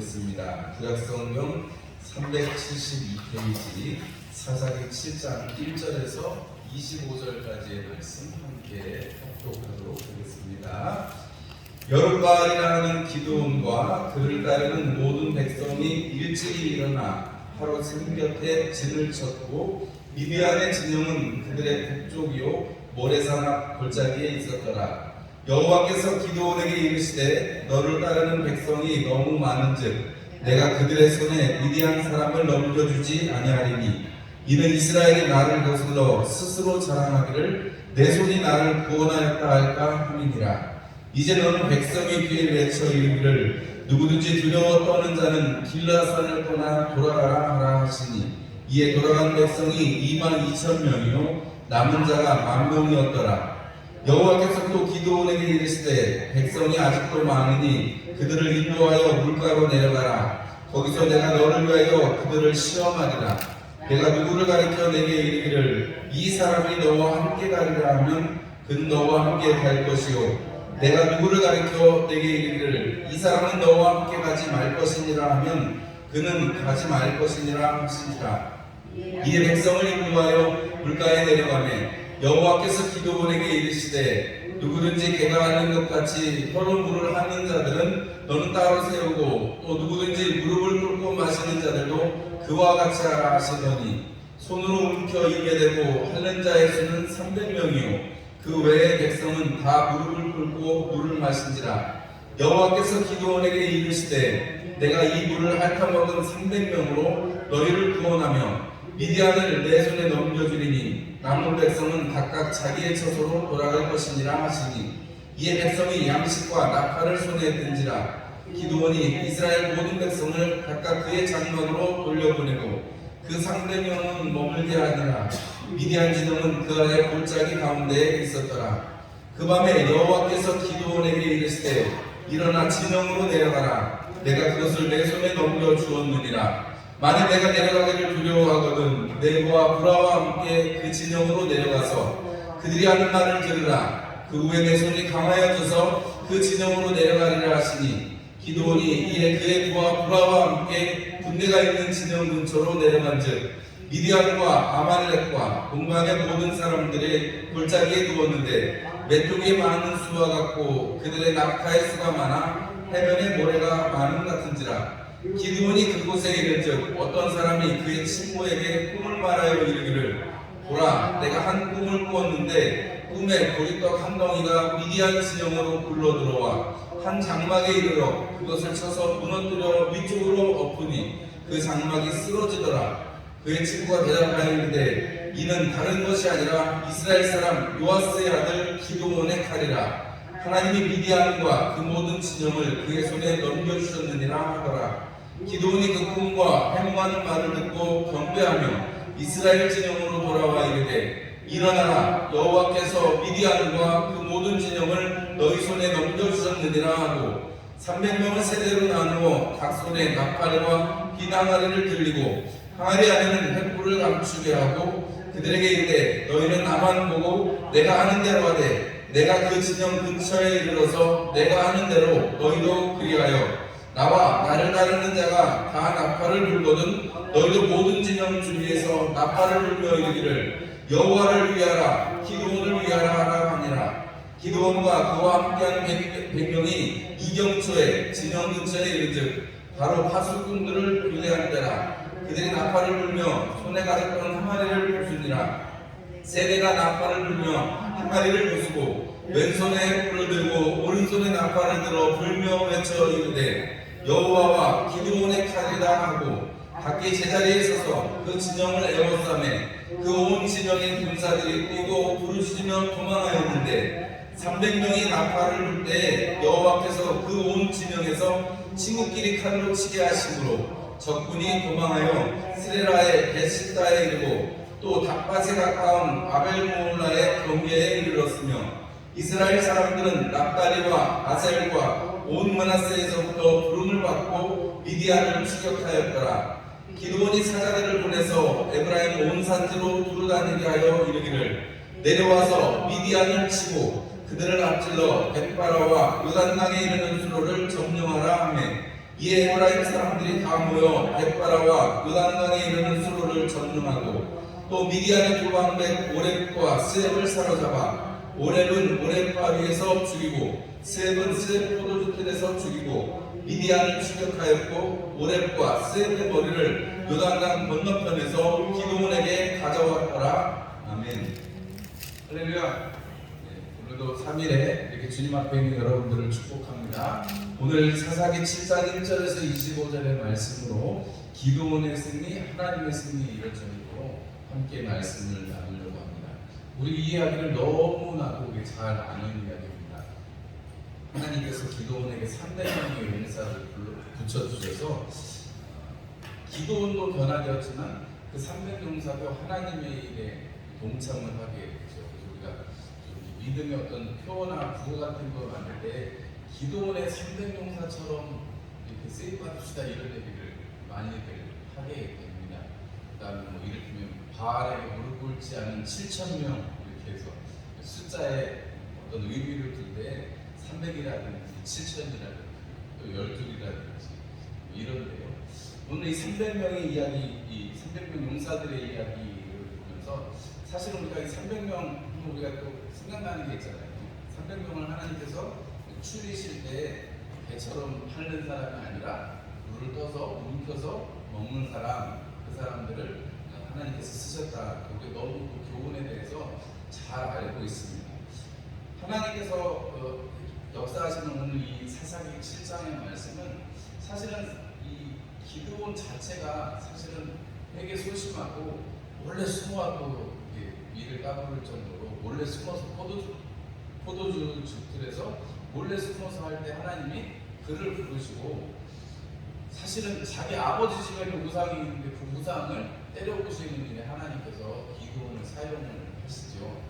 읽어보겠습니다. 구약성경 372페이지 사사기 7장 1절에서 25절까지의 말씀 함께 합독하도록 하겠습니다. 여룹바알이라는 기드온과 그를 따르는 모든 백성이 일찍이 일어나 바로 생곁에 진을 쳤고 미디안의 진영은 그들의 북쪽이요 모래산 앞 골짜기에 있었더라. 여호와께서 기드온에게 이르시되 너를 따르는 백성이 너무 많은즉 내가 그들의 손에 미디안 사람을 넘겨주지 아니하리니 이는 이스라엘이 나를 거슬러 스스로 자랑하기를 내 손이 나를 구원하였다 할까 함이니라. 이제 너는 백성의 귀에 외쳐 이르기를 누구든지 두려워 떠는 자는 길라산을 떠나 돌아가라 하라 하시니 이에 돌아간 백성이 22,000명이요 남은 자가 10,000명이었더라. 여호와께서 또 기드온에게 이르시되 백성이 아직도 많으니 그들을 인도하여 물가로 내려가라. 거기서 내가 너를 위하여 그들을 시험하리라. 내가 누구를 가리켜 내게 이르기를 이 사람이 너와 함께 가리라 하면 그는 너와 함께 갈 것이요 내가 누구를 가리켜 내게 이르기를 이 사람은 너와 함께 가지 말 것이니라 하면 그는 가지 말 것이니라 하시니라. 이에 백성을 인도하여 물가에 내려가매 여호와께서 기드온에게 이르시되 누구든지 개가 하는 것 같이 혀로 물을 하는 자들은 너는 따로 세우고 또 누구든지 무릎을 꿇고 마시는 자들도 그와 같이 하라 하시더니 손으로 움켜 입에 대고 하는 자의 수는 300명이요 그 외의 백성은 다 무릎을 꿇고 물을 마신지라. 여호와께서 기드온에게 이르시되 내가 이 물을 핥아먹은 300명으로 너희를 구원하며 미디안을 내 손에 넘겨주리니 남은 백성은 각각 자기의 처소로 돌아갈 것이니라 하시니 이에 백성이 양식과 나팔을 손에 든지라. 기드온이 이스라엘 모든 백성을 각각 그의 장막으로 돌려보내고 그 300명은 머물게 하니라. 미디안 진영은 그 아래 골짜기 가운데에 있었더라. 그 밤에 여호와께서 기드온에게 이르시되 일어나 진영으로 내려가라. 내가 그것을 내 손에 넘겨 주었느니라. 만일 내가 내려가기를 두려워하거든 내와 브라와 함께 그 진영으로 내려가서 그들이 하는 말을 들으라. 그 후에 내 손이 강하여져서 그 진영으로 내려가리라 하시니 기드온이 이에 그의 부하 브라와 함께 군대가 있는 진영 근처로 내려간즉 미디안과 아말렉과 동방의 모든 사람들이 골짜기에 누웠는데 메뚜기의 많은 수와 같고 그들의 낙타의 수가 많아 해변의 모래가 많음 같은지라. 기드온이 그곳에 이른즉 어떤 사람이 그의 친구에게 꿈을 말하여 이르기를 보라 내가 한 꿈을 꾸었는데 꿈에 보리떡 한 덩이가 미디안 진영으로 굴러들어와 한 장막에 이르러 그것을 쳐서 무너뜨려 위쪽으로 엎으니 그 장막이 쓰러지더라. 그의 친구가 대답하여 이르되 이는 다른 것이 아니라 이스라엘 사람 요아스의 아들 기드온의 칼이라. 하나님이 미디안과 그 모든 진영을 그의 손에 넘겨주셨느니라 하더라. 기드온이 그 꿈과 해몽하는 말을 듣고 경배하며 이스라엘 진영으로 돌아와 이르되 일어나라 여호와께서 미디안과 그 모든 진영을 너희 손에 넘겨주셨느니라 하고 300명을 세대로 나누어 각 손에 나팔과 비낭아리를 들리고 항아리 안에는 횃불을 감추게 하고 그들에게 이르되 너희는 나만 보고 내가 하는 대로 하되 내가 그 진영 근처에 이르러서 내가 하는 대로 너희도 그리하여 나와 나를 따르는 자가 다 나팔을 불거든 너희도 모든 진영 주위에서 나팔을 불며 이르기를 여호와를 위하라 기드온을 위하라 하라 하니라. 기드온과 그와 함께한 100명이 이경초에 진영 근처에 이르즉 바로 파수꾼들을 교대한 때라. 그들이 나팔을 불며 손에 가졌던 항아리를 부수니라. 세대가 나팔을 불며 항아리를 부수고 왼손에 횃불을 들고 오른손에 나팔을 들어 불며 외쳐 이르되 여호와와 기드온의 칼이다 하고 각기 제자리에 서서 그 진영을 에워싸매 그 온 진영의 군사들이 뛰고 부르짖으며 도망하였는데 300명이 나팔을 불 때에 여호와께서 그 온 진영에서 친구끼리 칼로 치게 하심으로 적군이 도망하여 스레라의 베시다에 이르고 또 닥밭에 가까운 아벨모올라의 경계에 이르렀으며 이스라엘 사람들은 납달리와 아셀과 온 므낫세에서부터 부름을 받고 미디안을 추격하였더라. 기드온이 사자들을 보내서 에브라임 온 산지로 두루다니게 하여 이르기를 내려와서 미디안을 치고 그들을 앞질러 벳바라와 요단강에 이르는 수로를 점령하라 하매 이에 에브라임 사람들이 다 모여 벳바라와 요단강에 이르는 수로를 점령하고 또 미디안의 두 방백 오렙과 셋을 사로잡아 오렙은 오렙바위에서 죽이고 셋은 셋 포도주 틀에서 죽이고 미디안을 추격하였고 오렙과 셋의 머리를 요단강 건너편에서 기드온에게 가져왔더라. 아멘. 할렐루야. 오늘도 3일에 이렇게 주님 앞에 있는 여러분들을 축복합니다. 오늘 사사기 7장 1절에서 25절의 말씀으로 기드온의 승리, 하나님의 승리 이럴 점으로 함께 말씀을 나누려고 합니다. 우리 이 이야기를 너무나도 잘 아는 이야기입니다. 하나님께서 기드온에게 300명의 용사를 붙여주셔서 기드온도 변화되었지만 그 300용사도 하나님의 일에 동참을 하게 됐죠. 우리가 믿음의 어떤 표어나 구호 같은 거 만들 때 기드온의 300용사처럼 이렇게 세이브합시다 이런 얘기를 많이들 하게 됩니다. 그 다음에 뭐 이를테면 바알에게 무릎 꿇지 않은 7,000명 이렇게 해서 숫자에 어떤 의미를 둘 때 300이라든지 7,000이라든지 또 12이라든지 이런데요. 오늘 이 300명의 이야기, 이 300명 용사들의 이야기를 보면서 사실 우리가 이 300명 우리가 또 생각나는 게 있잖아요. 300명을 하나님께서 추리실 때 배처럼 핥는 사람이 아니라 물을 떠서 움켜서 먹는 사람, 그 사람들을 하나님께서 쓰셨다. 그게 너무 그 교훈에 대해서 잘 알고 있습니다. 하나님께서 역사하시는 오늘 이 사사기 7장의 말씀은 사실은 이 기드온 자체가 사실은 되게 소심하고 원래 숨어도 이를 까부를 정도로 몰래 숨어서 포도주 즙들에서 몰래 숨어서 할 때 하나님이 그를 부르시고 사실은 자기 아버지 집에는 우상이 있는데 그 우상을 때려부수는 일에 하나님께서 기드온을 사용을 하시죠.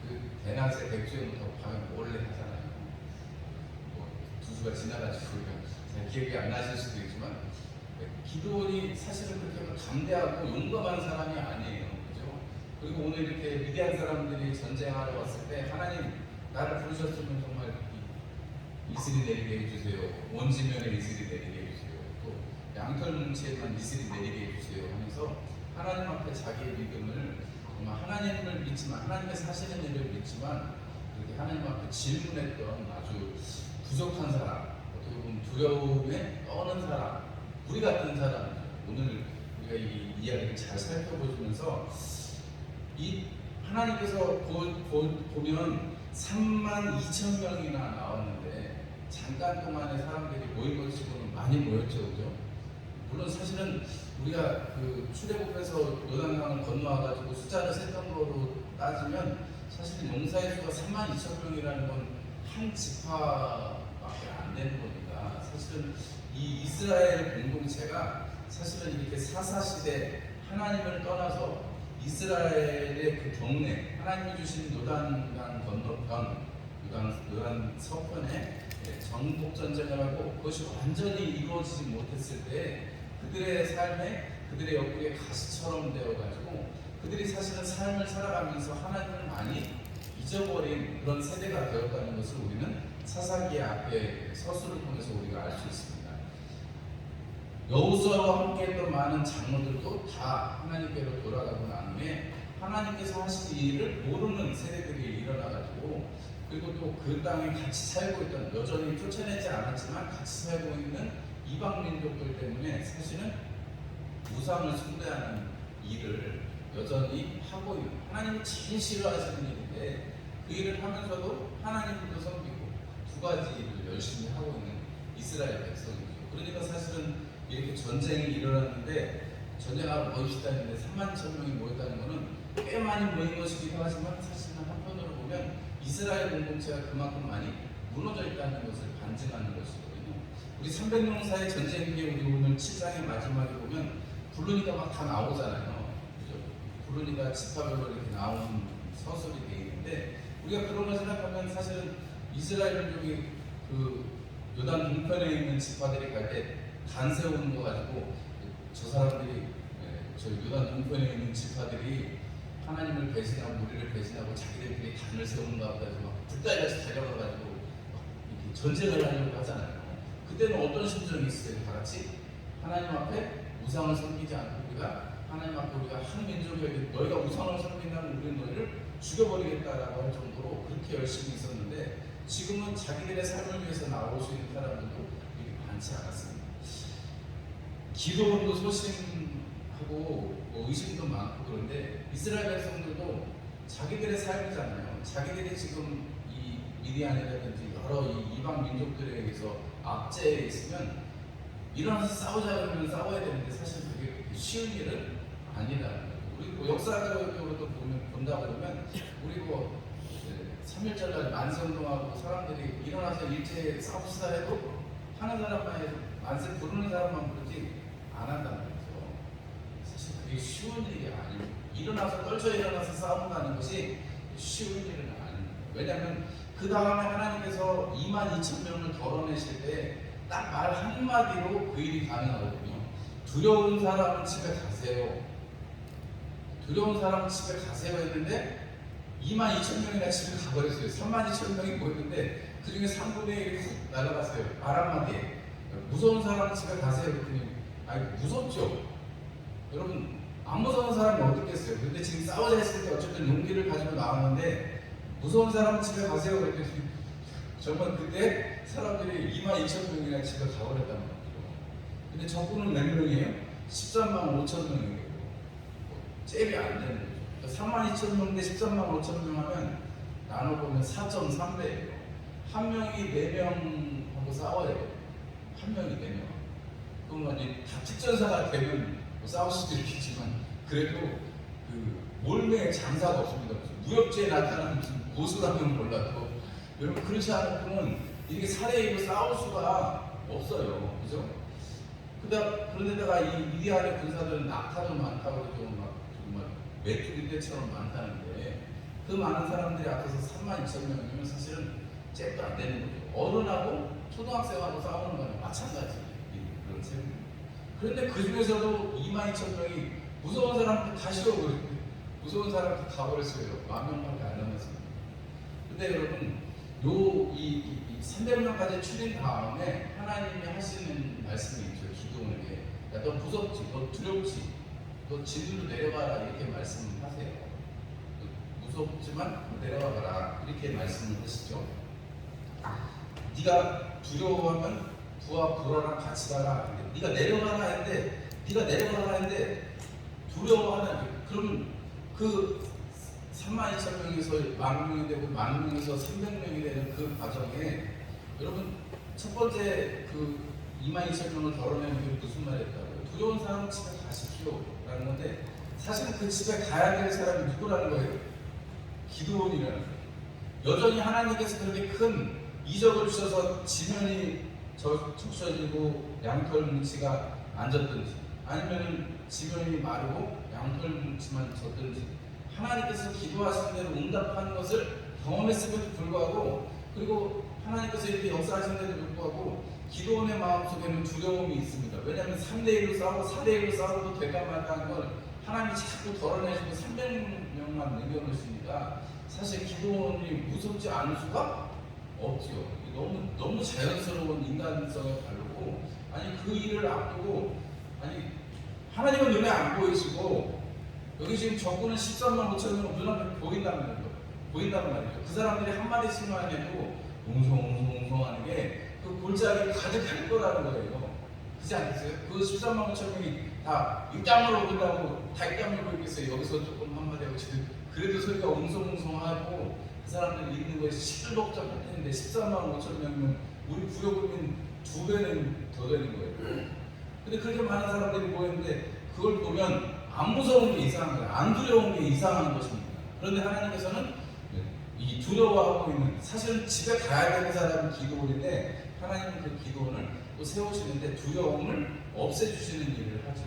그 대낮에 백주에부터 밤에 몰래 하잖아요. 뭐 두수가 지나가지고 잘 기억이 안 나실 수도 있지만 기드온이 사실은 그렇게 담대하고 용감한 사람이 아니에요. 그리고 오늘 이렇게 미디안 사람들이 전쟁하러 왔을 때 하나님 나를 부르셨으면 정말 이슬이 내리게 해주세요. 원지면에 이슬이 내리게 해주세요. 또 양털 뭉치에만 이슬이 내리게 해주세요 하면서 하나님 앞에 자기의 믿음을 정말 하나님을 믿지만 하나님의 사시는 일을 믿지만 그렇게 하나님 앞에 질문했던 아주 부족한 사람, 어떻게 보면 두려움에 떠는 사람, 우리 같은 사람이죠. 오늘 우리가 이 이야기를 잘 살펴보시면서 이 하나님께서 보면 32,000명이나 나왔는데 잠깐 동안에 사람들이 모인 것 치고는 많이 모였죠, 그죠? 물론 사실은 우리가 그 출애굽에서 요단강을 건너와가지고 숫자를 셌던 거로 따지면 사실 용사의 수가 32,000명이라는 건 한 지파밖에 안 되는 거니까 사실은 이 이스라엘 공동체가 사실은 이렇게 사사시대 하나님을 떠나서 이스라엘의 그 동네 하나님이 주신 요단강 건너편 요단 서편에 정복 전쟁을 하고 그것이 완전히 이루어지지 못했을 때 그들의 삶에 그들의 옆구리에 가시처럼 되어가지고 그들이 사실은 삶을 살아가면서 하나님을 많이 잊어버린 그런 세대가 되었다는 것을 우리는 사사기 앞에 서술을 통해서 우리가 알 수 있습니다. 여호수아와 함께했던 많은 장로들도 다 하나님께로 돌아가고 난 후에 하나님께서 하신 일을 모르는 세대들이 일어나가지고 그리고 또 그 땅에 같이 살고 있던 여전히 쫓아내지 않았지만 같이 살고 있는 이방 민족들 때문에 사실은 우상을 숭배하는 일을 여전히 하고 있는 하나님이 제일 싫어하시는 일인데 그 일을 하면서도 하나님도 섬기고 두 가지 일을 열심히 하고 있는 이스라엘 백성이죠. 그러니까 사실은 이렇게 전쟁이 일어났는데 전쟁하러 모이시다 했는데 31,000명이 모였다는 것은 꽤 많이 모인 것이기도 하지만 사실은 한편으로 보면 이스라엘 공동체가 그만큼 많이 무너져 있다는 것을 반증하는 것이거든요. 우리 300명사의 전쟁 뒤에 우리 오늘 7장의 마지막에 보면 부르니까 막 다 나오잖아요. 그죠? 부르니까 지파별로 이렇게 나오는 서술이 되어 있는데 우리가 그런 걸 생각하면 사실은 이스라엘 민족이 그 요단 동편에 있는 지파들이 갈 때 단 세우는 거 가지고 저 사람들이 저 요단 동편에 있는 지파들이 하나님을 배신하고 우리를 배신하고 자기들끼리 단을 세우는가 보다 막 불달같이 달려가가지고 이렇게 전쟁을 하려고 하잖아요. 그때는 어떤 심정이 있어요? 다 같이 하나님 앞에 우상을 섬기지 않고 우리가 하나님 앞에 우리가 한 민족에게 너희가 우상을 섬긴다면 우리는 너희를 죽여버리겠다라고 할 정도로 그렇게 열심히 있었는데 지금은 자기들의 삶을 위해서 나올 수 있는 사람들도 이렇게 많지 않았습니다. 기도원도 소심하고 의심도 많고 그런데 이스라엘 백성들도 자기들의 삶이잖아요. 자기들이 지금 이 미디안이라든지 여러 이 이방 민족들에 의해서 압제에 있으면 일어나서 싸우자 그러면 싸워야 되는데 사실 그게 쉬운 일은 아니라는 거예요. 우리 뭐 역사적으로도 본다 그러면 우리 뭐 3.1절날 만세운동하고 사람들이 일어나서 일제에 싸웁시다 해도 하는 사람만 해도 만세 부르는 사람만 부르지 안 한다는 거죠. 사실 그게 쉬운 일이 아니에요. 일어나서 떨쳐 일어나서 싸운다는 것이 쉬운 일은 아닙니다. 왜냐하면 그 다음에 하나님께서 22,000명을 덜어내실 때 딱 말 한마디로 그 일이 가능하거든요. 두려운 사람은 집에 가세요. 두려운 사람은 집에 가세요 했는데 22,000명이나 집에 가버렸어요. 32,000명이 모였는데 그 중에 3분의 1이 훅 날아갔어요. 말 한마디에. 무서운 사람은 집에 가세요 그랬더니 아니 무섭죠. 여러분 안 무서운 사람이 어떻겠어요. 근데 지금 싸우자 했을 때 어쨌든 용기를 가지고 나왔는데 무서운 사람은 집에 가세요 그랬더니 정말 그때 사람들이 22,000명이나 집에 가버렸단 말이에요. 근데 적군은 몇 명이에요? 13만 5천 명이에요. 잽이 안 되는 거죠. 32,000명 대 13만 5천 명 하면 나눠보면 4.3배예요. 한 명이 4명하고 싸워야 돼요. 한 명이 4명. 그러면 다 특전사가 되면 뭐 싸울 수도 있겠지만 그래도 그 몰매의 장사가 없습니다. 무슨 무협지에 나타나는 무슨 고수라면 몰라도 여러분 그렇지 않고는 이게 살해이고 싸울 수가 없어요. 그죠? 그런데다가 이 미디안의 군사들은 낙타도 많다고 그러죠. 막 정말 메뚜기 떼처럼 많다는데 그 많은 사람들이 앞에서 32,000명이면 사실은 잽도 안 되는 거죠. 어른하고 초등학생하고 싸우는 거는 마찬가지 그런 셈입니다. 그런데 그 중에서도 22,000명이 무서운 사람한테 다 쉬어버렸어요. 무서운 사람한테 가버렸어요. 10,000명밖에 안 남았습니다. 근데 여러분 이 300명까지 추린 다음에 하나님이 하시는 말씀이 있죠. 기도원에게 야, 너 무섭지? 너 두렵지? 너 지들로 내려가라 이렇게 말씀하세요. 무섭지만 내려가라 이렇게 말씀을 하시죠. 네가 두려워하면 부와 불화랑 같이 가라. 네가 내려가라 했는데 네가 내려가라 했는데 두려워하는 그러면 그 32,000명에서 10,000명이 되고 10,000명에서 300명이 되는 그 과정에 여러분 첫 번째 그 22,000명을 덜어내는 게 무슨 말일까요? 두려운 사람은 집에 가십시오 라는 건데 사실은 그 집에 가야 될 사람이 누구라는 거예요? 기드온이라는 거예요. 여전히 하나님께서 그렇게 큰 이적을 주셔서 지면이 척쳐지고 양털 뭉치가 안 졌든지 아니면 지면이 마르고 양털 뭉치만 졌든지 하나님께서 기도하신 대로 응답하는 것을 경험했음에도 불구하고 그리고 하나님께서 이렇게 역사하신 데도 불구하고 기도원의 마음속에는 두려움이 있습니다. 왜냐하면 3대1로 싸우고 4대1로 싸워도 될까 말까 하는 걸 하나님이 자꾸 덜어내시고 300명만 남겨놓으시니까 사실 기도원이 무섭지 않을 수가 없지요. 너무 자연스러운 인간성에 다르고 아니 그 일을 앞두고 아니 하나님은 눈에 안 보이시고 여기 지금 적군은 13만 5천 명 눈앞에 보인다는 말이죠. 그 사람들이 한마디씩만 해도 웅성웅성 하는 게 그 골짜기 가득할 거라는 거예요. 그렇지 않겠어요? 그 13만 5천 명이 다 입장으로 오른다고 다 입장으로 보이겠어요. 여기서 조금 한마디 하고 지금 그래도 소리가 웅성웅성하고 그 사람들이 있는 것이 시끌벅적할 텐데 13만 5천 명이면 우리 부여국민 2배는 더 되는 거예요. 근데 그렇게 많은 사람들이 모였는데 그걸 보면 안 무서운 게 이상한 거예요. 안 두려운 게 이상한 것입니다. 그런데 하나님께서는 이 두려워하고 있는 사실은 집에 가야 되는 사람은 기도원인데 하나님은 그 기도원을 또 세우시는데 두려움을 없애주시는 일을 하죠.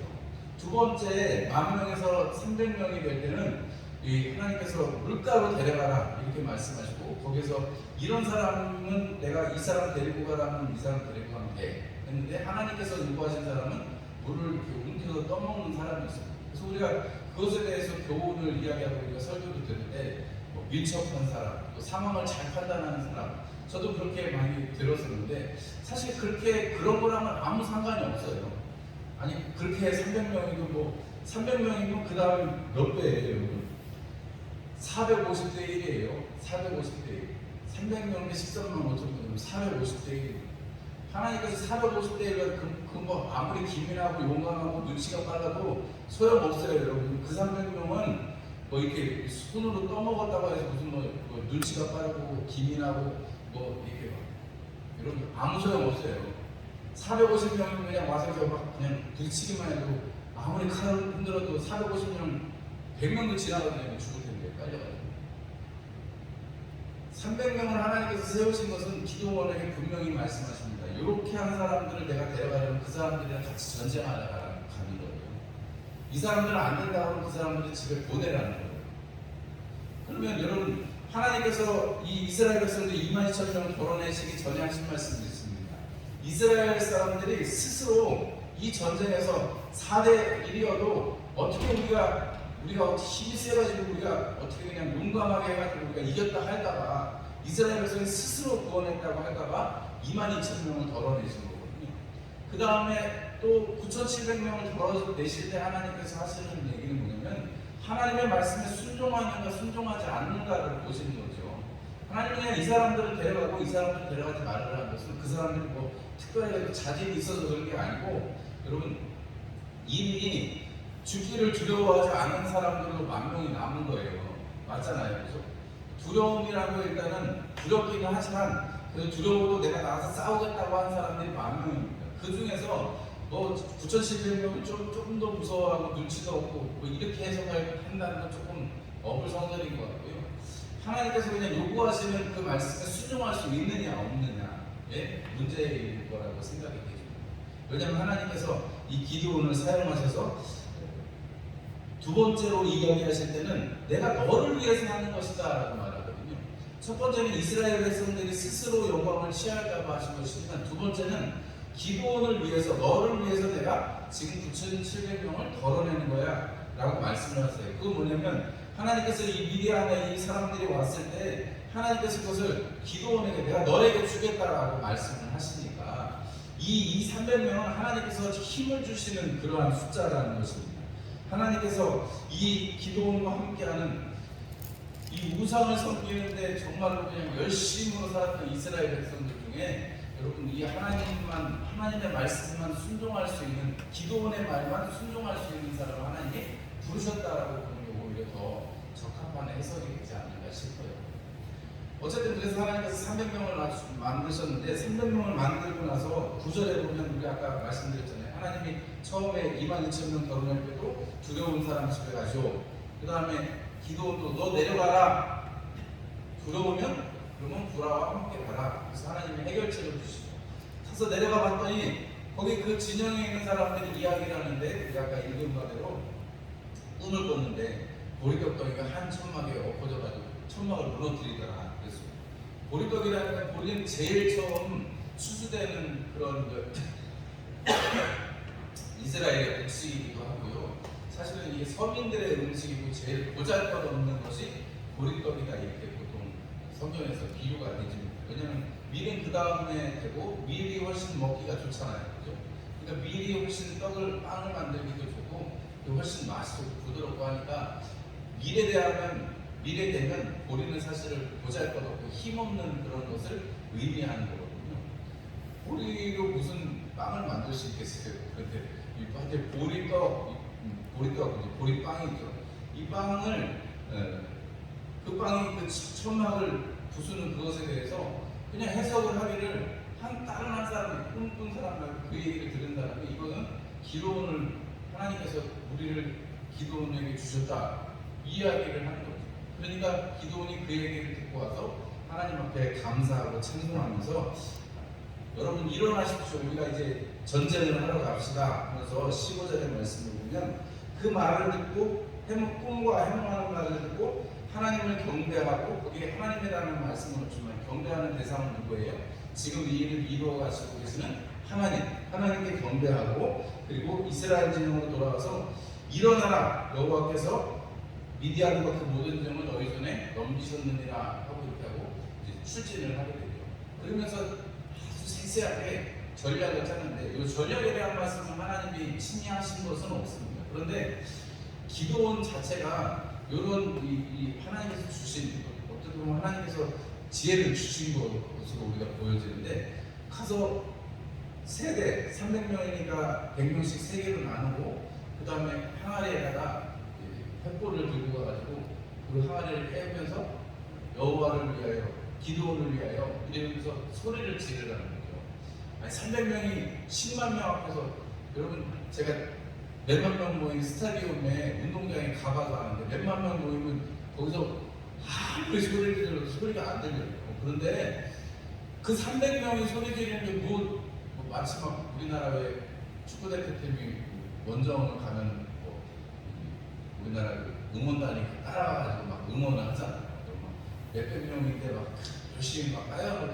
두 번째 10,000명에서 300명이 될 때는 이 하나님께서 물가로 데려가라 이렇게 말씀하시고 거기서 이런 사람은 내가 이 사람 데리고 가라면 이 사람 데리고 가면 돼 했는데 하나님께서 요구하신 사람은 물을 이렇게 움켜서 떠먹는 사람이 있습니다. 그래서 우리가 그것에 대해서 교훈을 이야기하고 우리가 설교를 들을 때 뭐 민첩한 사람, 또 상황을 잘 판단하는 사람, 저도 그렇게 많이 들었었는데 사실 그렇게 그런 거랑은 아무 상관이 없어요. 아니 그렇게 300명이고 뭐 300명이면 그 다음 몇 배예요, 여러분? 450대 1이에요. 450대 1. 300명에 13만 5천 명, 450대 1. 하나님께서 450대 1은 뭐 아무리 기민하고 용감하고 눈치가 빨라도 소용없어요, 여러분. 그 300명은 뭐 이렇게 손으로 떠먹었다고 해서 무슨 뭐 눈치가 빠르고 기민하고 뭐 이렇게 막 여러분 아무 소용없어요. 450명이 그냥 와서 막 그냥 부딪히기만 해도 아무리 칼을 흔들어도 450명 100명도 지나가면 죽을 텐데 빨려가지고 300명을 하나님께서 세우신 것은 기도원에게 분명히 말씀하십니다. 이렇게 한 사람들을 내가 데려가려면 그 사람들이랑 같이 전쟁하러 가는 거예요. 이 사람들은 안 된다 하면 그 사람들을 집에 보내라는 거예요. 그러면 여러분 하나님께서 이 이스라엘 백성들 22,000명을 걸어내시기 전에 하신 말씀이 있습니다. 이스라엘 사람들이 스스로 이 전쟁에서 4대 1이어도 어떻게 우리가 힘이 세가지고 우리가 어떻게 그냥 용감하게 해가지고 우리가 이겼다 할까봐 이스라엘 백성이 스스로 구원했다고 할까봐 22,000명을 덜어내신 거거든요. 그 다음에 또 9,700명을 덜어내실 때 하나님께서 하시는 얘기는 뭐냐면 하나님의 말씀에 순종하는가 순종하지 않는가를 보시는 거죠. 하나님은 그냥 이 사람들을 데려가고 이 사람들을 데려가지 말라는 것은 그 사람들이 뭐 특별히 자질이 있어서 그런 게 아니고 여러분 이미 죽기를 두려워하지 않은 사람들로 10,000명이 남은 거예요. 맞잖아요. 그죠? 두려움이라고 일단은 두렵기는 하지만 그 두려워도 내가 나가서 싸우겠다고 하는 사람들이 10,000명입니다. 그 중에서 뭐 9,700명은 조금 더 무서워하고 눈치가 없고 뭐 이렇게 해석을 한다는 건 조금 어불성설인 것 같고요. 하나님께서 그냥 요구하시는 그 말씀에 순종할 수 있느냐 없느냐의 문제일 거라고 생각이 되죠. 왜냐하면 하나님께서 이 기도원을 사용하셔서 두 번째로 이야기하실 때는 내가 너를 위해서 하는 것이다 라고 말하거든요. 첫 번째는 이스라엘 백성들이 스스로 영광을 취할까봐 하신 것이지만 두 번째는 기도원을 위해서 너를 위해서 내가 지금 9,700명을 덜어내는 거야 라고 말씀을 하세요. 그건 뭐냐면 하나님께서 이 미디안에 이 사람들이 왔을 때 하나님께서 그것을 기도원에게 내가 너에게 주겠다라고 말씀을 하시니까 이 300명은 하나님께서 힘을 주시는 그러한 숫자라는 것입니다. 하나님께서 이 기도원과 함께하는 이 우상을 섬기는데 정말로 그냥 열심으로 살았던 이스라엘 백성들 중에 여러분 이 하나님의 말씀만 순종할 수 있는 기도원의 말만 순종할 수 있는 사람을 하나님이 부르셨다라고 보는 게 오히려 더 적합한 해석이 되지 않을까 싶어요. 어쨌든 그래서 하나님께서 300명을 만드셨는데 300명을 만들고 나서 9절에 보면 우리 아까 말씀드렸잖아요. 하나님이 처음에 22,000명 결혼할 때도 두려운 사람 집에 가시오. 그 다음에 기도원도 너 내려가라. 두려우면 그러면 구라와 함께 가라. 그래서 하나님이 해결책을 주시죠. 가서 내려가 봤더니 거기 그 진영에 있는 사람들이 이야기를 하는데 우리 아까 읽은 바대로 꿈을 꿨는데 보리떡덩이가 한 천막에 엎어져가지고 천막을 무너뜨리더라. 그래서 보리떡이라는 건 본인 제일 처음 수수되는 그런 이스라엘의 음식이기도 하고요. 사실은 이게 서민들의 음식이고 제일 보잘것없는 것이 보리떡이다 이렇게 보통 성경에서 비유가 되지. 왜냐하면 밀은 그 다음에 되고 밀이 훨씬 먹기가 좋잖아요. 그죠? 그러니까 밀이 훨씬 빵을 만들기도 좋고 훨씬 맛이 좋고 부드럽고 하니까 밀에 대면 보리는 사실은 보잘것없고 힘없는 그런 것을 의미하는 거거든요. 보리로 무슨 빵을 만들 수 있겠어요? 그런데 보리빵이죠. 이 빵을 그 빵이 그 천막을 부수는 그것에 대해서 그냥 해석을 하기를 다른 한 사람이 꿈꾼 사람을 그 얘기를 들은 사람이 이거는 기도원을 하나님께서 우리를 기도원에게 주셨다 이야기를 하는 거죠. 그러니까 기도원이 그 얘기를 듣고 와서 하나님 앞에 감사하고 찬송하면서 여러분 일어나십시오. 우리가 이제 전쟁을 하러 갑시다 하면서 15절의 말씀을 보면 그 말을 듣고 꿈과 행동하는 말을 듣고 하나님을 경배하고 거기에 하나님이라는 말씀을 주면 경배하는 대상은 누구예요? 지금 이 일을 이루어 가시고 계시는 하나님께 경배하고 그리고 이스라엘 진영으로 돌아가서 일어나라 여호와께서 미디안과 그 모든 점을 너희 손에 넘기셨느니라 하고 이렇게 하고 이제 출진을 하게 되죠. 그러면서 아주 세세하게 전략을 짜는데 이 전략에 대한 말씀은 하나님이 심의하신 것은 없습니다. 그런데 기도원 자체가 이런 이 하나님께서 주신, 어떻게 보면 하나님께서 지혜를 주신 것으로 우리가 보여지는데, 가서 세대 300명이니까 100명씩 세 개로 나누고 그 다음에 항아리에다가 횃불을 들고 가가지고 그 항아리를 깨우면서 여호와를 위하여, 기도원을 위하여 이러면서 소리를 지르라는 거죠. 아니 300명이 10만 명 앞에서, 여러분 제가 몇만 명 모인 스타디움에 운동장에 가봐도 하는데 몇만 명 모이면 거기서 아무리 소리를 질러도 소리가 안 들려요. 그런데 그 300명이 소리 지르는 게 마치 막 우리나라 왜 축구대표팀이 원정을 가면 우리나라 응원단이 따라가가지고 막 응원을 하잖아요. 몇백 명인데 막 열심히 막 까야로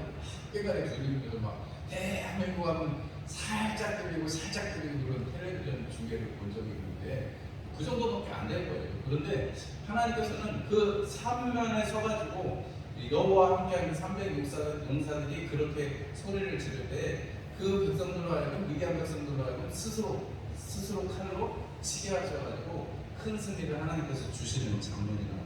깨가리 들리면서 막 대한민국 하면 살짝 들리고 살짝 들리고 그런 텔레비전 중계를 본 적이 있는데 그 정도밖에 안 될 거예요. 그런데 하나님께서는 그 삼면에 서가지고 여호와와 함께하는 300 용사들이 그렇게 소리를 지를 때 그 백성들로 하여금, 미디안 백성들로 하여금 스스로 칼로 치게 하셔가지고 큰 승리를 하나님께서 주시는 장면이라.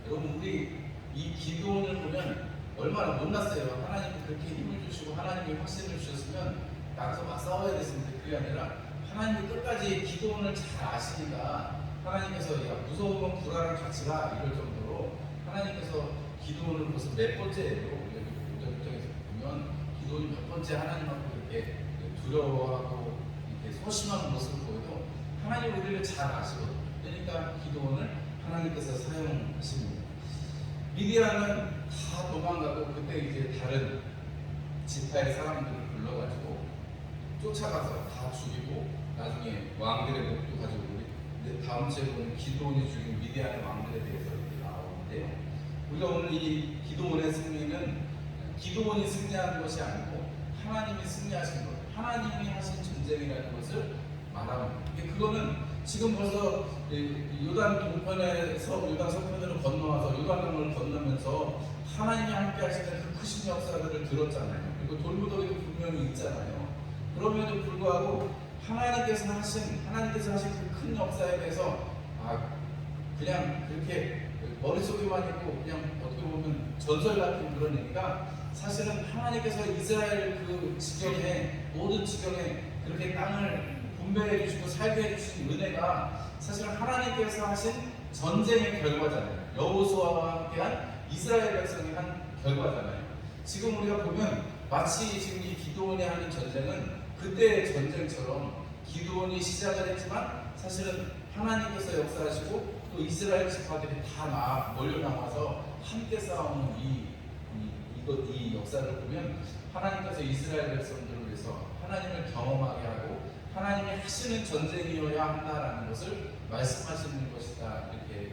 여러분 우리 이 기도원을 보면 얼마나 못났어요. 하나님이 그렇게 힘을 주시고 하나님이 확신을 주셨으면 나가서 막 싸워야 됐습니다. 그게 아니라 하나님이 끝까지 기도원을 잘 아시니까 하나님께서 야 무서우면 불안을 같이 가 이럴 정도로 하나님께서 기도원을 벌써 몇 번째예요. 우리가 입장에서 보면 기도원이 몇 번째 하나님 앞에 이렇게 두려워하고 이렇게 소심한 모습을 보여도 하나님 우리를 잘 아시거든요. 그러니까 기도원을 하나님께서 사용하십니다. 미디안은 다 도망가고 그때 이제 다른 지파의 사람들을 불러가지고 쫓아가서 다 죽이고 나중에 왕들의 목도 가지고 우리 다음 주에 보면 기도원이 죽인 미디안의 왕들에 대해서 이렇게 나오는데요. 우리가 오늘 이 기도원의 승리는 기도원이 승리하는 것이 아니고 하나님이 승리하신 것, 하나님이 하신 전쟁이라는 것을 말합니다. 그거는 지금 벌써 요단 동편에서 요단 서편으로 건너와서 요단강을 건너면서 하나님이 함께 하시는 그 크신 역사들을 들었잖아요. 그리고 돌무더기도 분명히 있잖아요. 그럼에도 불구하고 하나님께서 하신 그 큰 역사에 대해서 그냥 그렇게 머릿속에만 있고 그냥 어떻게 보면 전설 같은 그런 얘기가, 사실은 하나님께서 이스라엘 그 지경에, 모든 지경에 그렇게 땅을 분배해 주시고 살게 해주신 은혜가 사실은 하나님께서 하신 전쟁의 결과잖아요. 여호수아와 함께한 이스라엘 백성이 한 결과잖아요. 지금 우리가 보면 마치 지금 이 기드온이 하는 전쟁은 그때의 전쟁처럼 기드온이 시작을 했지만 사실은 하나님께서 역사하시고 또 이스라엘 지파들이 다 몰려 나와서 함께 싸우는 이 역사를 보면 하나님께서 이스라엘 백성들을 위해서 하나님을 경험하게 하고 하나님이 하시는 전쟁이어야 한다라는 것을 말씀하시는 것이다, 이렇게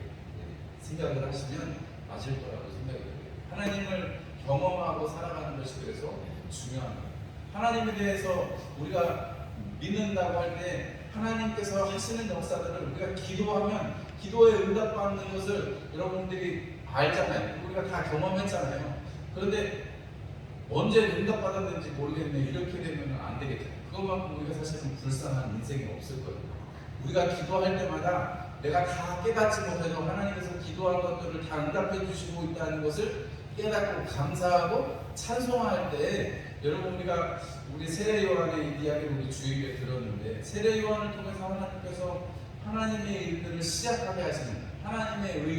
생각을 하시면 맞을 거라고 생각이 들어요. 하나님을 경험하고 살아가는 것이 그래서 중요합니다. 하나님에 대해서 우리가 믿는다고 할 때 하나님께서 하시는 역사들을 우리가 기도하면 기도에 응답받는 것을 여러분들이 알잖아요. 우리가 다 경험했잖아요. 그런데 언제 응답받았는지 모르겠네, 이렇게 되면 안 되겠죠. 그것만큼 우리가 사실은 불쌍한 인생이 없을 거예요. 우리가 기도할 때마다 내가 다 깨닫지 못해도 하나님께서 기도한 것들을 다 응답해 주시고 있다는 것을 깨닫고 감사하고 찬송할 때, 여러분 우리 세례 요한의 이야기를 우리 주일에 들었는데, 세례 요한을 통해서 하나님께서 하나님의 일들을 시작하게 하시는, 하나님의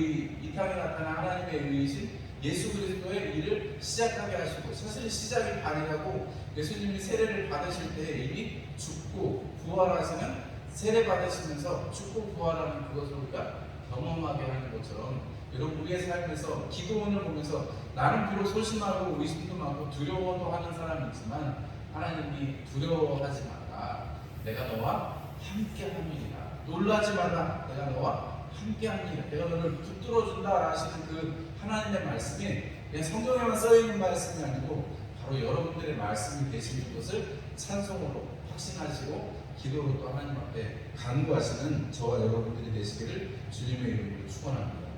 이 땅에 나타난 하나님의 의이신 예수 그리스도의 일을 시작하게 하시고, 사실 시작이 반이라고 예수님이 세례를 받으실 때 이미 죽고 부활하시는, 세례 받으시면서 죽고 부활하는 그것을 우리가 경험하게 하는 것처럼, 여러분 우리의 삶에서 기도원을 보면서 나는 비록 소심하고 의심도 많고 두려워도 하는 사람이지만 하나님이 두려워하지 마라, 내가 너와 함께 함이니라, 놀라지 말라, 내가 너와 함께 함이니라, 내가 너를 붙들어준다 하시는 그 하나님의 말씀이 그냥 성경에만 써있는 말씀이 아니고 바로 여러분들의 말씀이 되시는 것을 찬송으로 확신하시고 기도로 또 하나님 앞에 간구하시는 저와 여러분들이 되시기를 주님의 이름으로 축원합니다.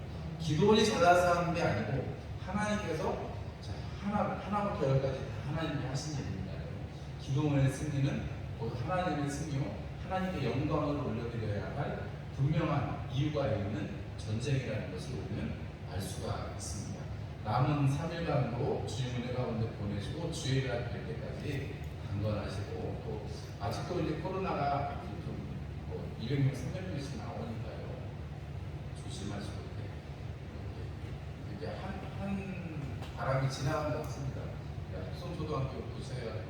기도원이 잘나서 하는 게 아니고 하나님께서 하나부터 열까지 다 하나님이 하신 일입니다. 기도원의 승리는 곧 하나님의 승리요 하나님께 영광을 올려드려야 할 분명한 이유가 있는 전쟁이라는 것을 우리는 알 수가 있습니다. 남은 3일간도 주님 은혜 가운데 보내시고 주일날 뵐 때까지 강건하시고 또 아직도 이제 코로나가 좀 200명, 300명씩 나오니까요. 조심하시고 이렇게 한 바람이 지나간 것 같습니다. 속성초등학교 부서야